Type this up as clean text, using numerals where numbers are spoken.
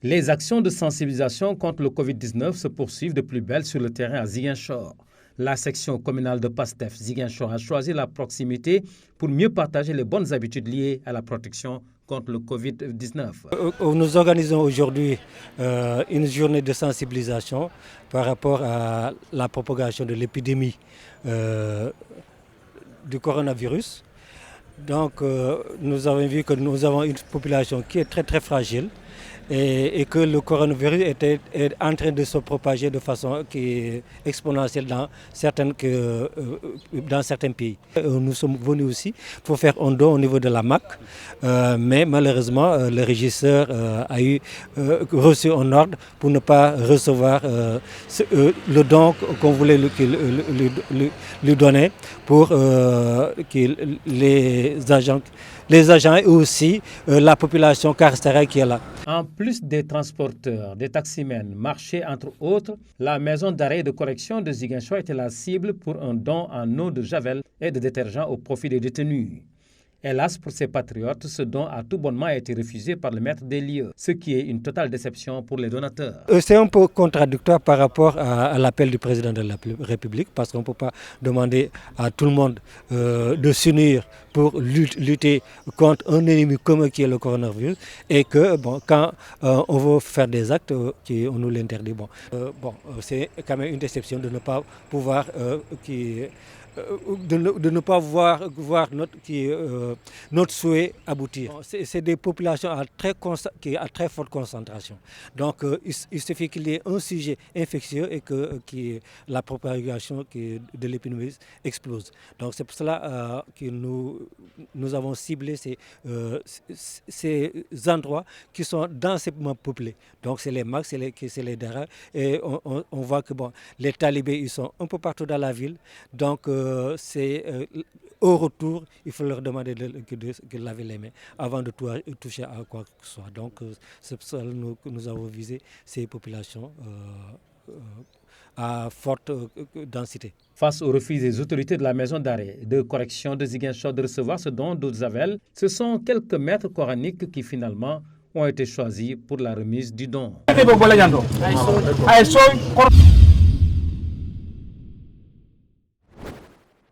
Les actions de sensibilisation contre le Covid-19 se poursuivent de plus belle sur le terrain à Ziguinchor. La section communale de PASTEF Ziguinchor a choisi la proximité pour mieux partager les bonnes habitudes liées à la protection contre le Covid-19. Nous organisons aujourd'hui une journée de sensibilisation par rapport à la propagation de l'épidémie du coronavirus. Donc nous avons vu que nous avons une population qui est très très fragile et que le coronavirus est en train de se propager de façon qui est exponentielle dans certains pays. Nous sommes venus aussi pour faire un don au niveau de la MAC, mais malheureusement le régisseur a reçu un ordre pour ne pas recevoir le don qu'on voulait lui donner pour que les agents et aussi la population carcérale qui est là. En plus des transporteurs, des taximens, marchés entre autres, la maison d'arrêt et de correction de Ziguinchor était la cible pour un don en eau de javel et de détergent au profit des détenus. Hélas, pour ces patriotes, ce don a tout bonnement été refusé par le maître des lieux, ce qui est une totale déception pour les donateurs. C'est un peu contradictoire par rapport à l'appel du président de la République, parce qu'on ne peut pas demander à tout le monde de s'unir pour lutter contre un ennemi commun qui est le coronavirus, et que quand on veut faire des actes, on nous l'interdit. C'est quand même une déception de ne pas pouvoir de ne pas voir notre souhait aboutir. C'est des populations à très forte concentration. Donc il suffit qu'il y ait un sujet infectieux et que la propagation de l'épidémie explose. Donc c'est pour cela que nous avons ciblé ces endroits qui sont densément peuplés. Donc c'est les MAC, c'est les DARA. Et on voit que les talibés ils sont un peu partout dans la ville. Donc au retour, il faut leur demander de laver les mains avant de toucher à quoi que ce soit. Donc c'est pour ça que nous avons visé ces populations à forte densité. Face au refus des autorités de la maison d'arrêt de correction de Ziguinchor de recevoir ce don d'eau de javel, ce sont quelques maîtres coraniques qui finalement ont été choisis pour la remise du don.